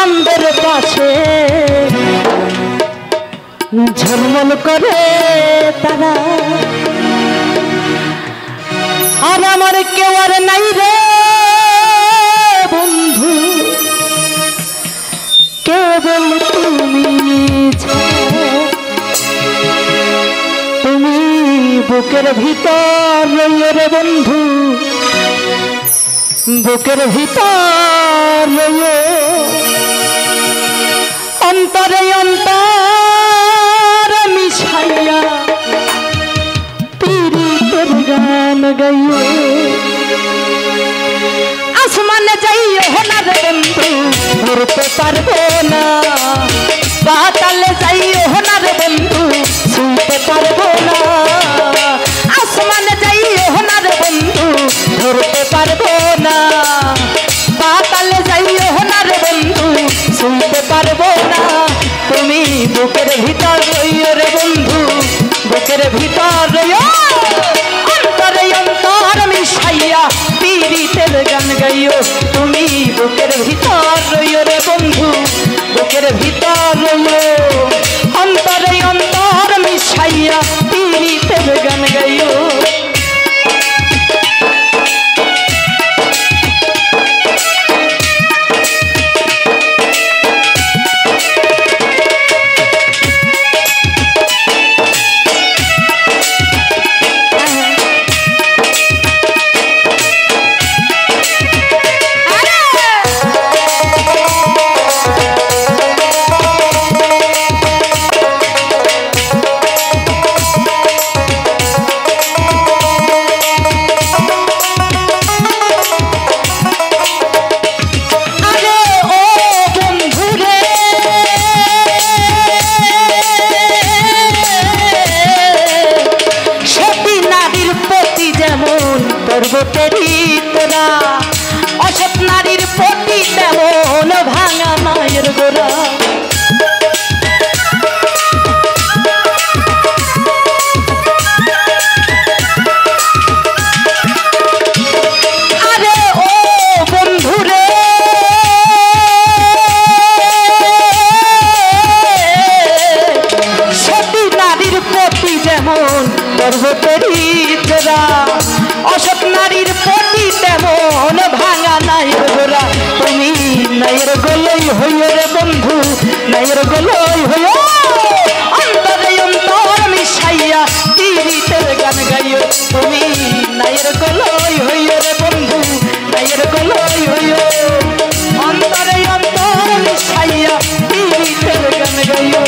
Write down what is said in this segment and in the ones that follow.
চাঁদের পাশে ঝলমল করে তারা, আর আমার কেউ আর নাই রে বন্ধু, কেবল তুমি তুমি বুকের ভিতর রইয়ে রে বন্ধু, বুকের ভিতর রইয়ে, অন্তরে অন্তর মিশাইয়া পীড়িতের গান গাইয়ে। আসমানে যাইও না রে বন্ধু, ধরতে পারবো না, পাতালে যাইও না রে বন্ধু, শুনতে পারবো না। আসমানে যাইও না রে বন্ধু, ধরতে পারবো না, পাতালে যাইও না রে বন্ধু, শুনতে পারবো না। তুমি বুকের ভিতর রইও রে বন্ধু, বুকের ভিতর রইও, অন্তরে অন্তর মিশাইয়া পীড়িতের গান গাইও। তুমি বুকের ভিতর রইও রে বন্ধু, বুকের ভিতর রইও, অন্তরে অন্তর মিশাইয়া পীড়িতের গান গাইও। পর্বতেরই তোরা, অসৎ নারীর প্রতি তেমন ভাঙা মায়ের গোড়া। আরে ও বন্ধুরে, সতী নারীর প্রতি যেমন পর্বতেরই তোরা, অসৎ নারীর প্রতি তেমন ভাঙা নাইয়ের গোড়া। তুমি নাইয়ের গোলই হইও রে বন্ধু, নাইয়ের গোলই হইও, অন্তরে অন্তর মিশাইয়া পীড়িতের গান গাইও। তুমি নাইয়ের গোলই হইও রে বন্ধু, নাইয়ের গোলই হইও, অন্তরে অন্তর মিশাইয়া পীড়িতের গান গাইও।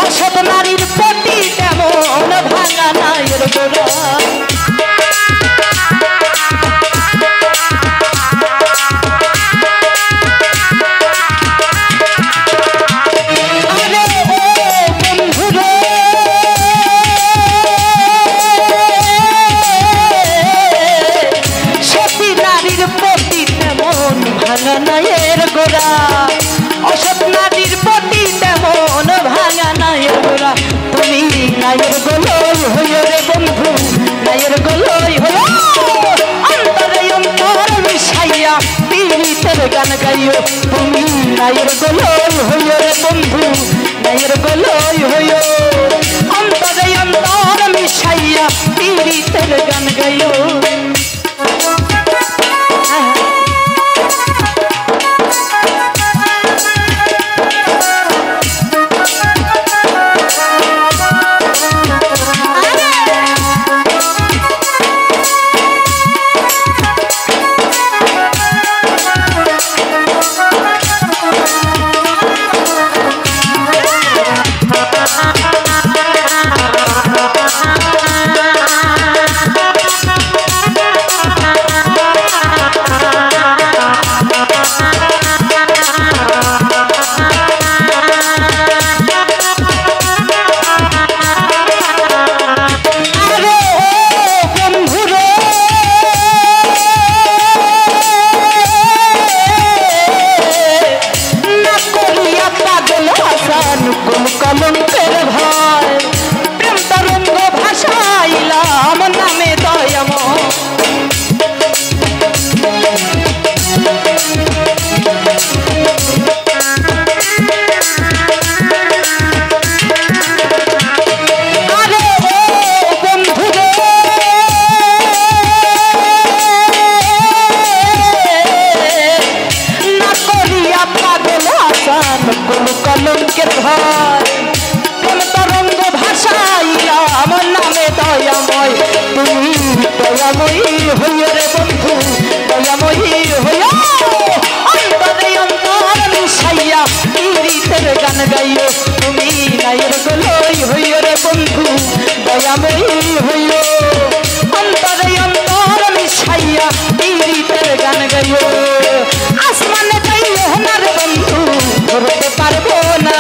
অসৎ নারীর প্রতি তেমন ভাঙা নাইয়ের গোড়া। সতী নারীর প্রতি তেমন ভাঙা নাইয়ের গোড়া, অসৎ নারীর প্রতি তেমন ভাঙা নাইয়ের গোড়া। তুমি নাইয়ের গোলই হইও রে বন্ধু, নাইয়ের গোলই হইও, অন্তরে অন্তর মিশাইয়া পীড়িতের গান গাইও। তুমি নাইয়ের গোলই হইও রে বন্ধু, নাইয়ের গোলই হইও, অন্তরে অন্তর মিশাইয়া পীড়িতের গান গাইও। আসান কোন কলঙ্কের ভয় প্রেম তরঙ্গ ভাষাইলাম নামে দয়াময় কলঙ্কের ভয় প্রেম তরঙ্গ ভাষাইলাম নামে দয়াময় তুমি দয়াময়ী হইও রে বন্ধু দয়াময়ী হইও অন্তরে অন্তর মিশাইয়া পীড়িতের গান গাইও তুমি নায়ের গলই হইও রে বন্ধু দয়াময়ী হইও অন্তরে অন্তর মিশাইয়া পীড়িতের গান গাইও আসমানে যাইও না রে বন্ধু ধরতে পারবো না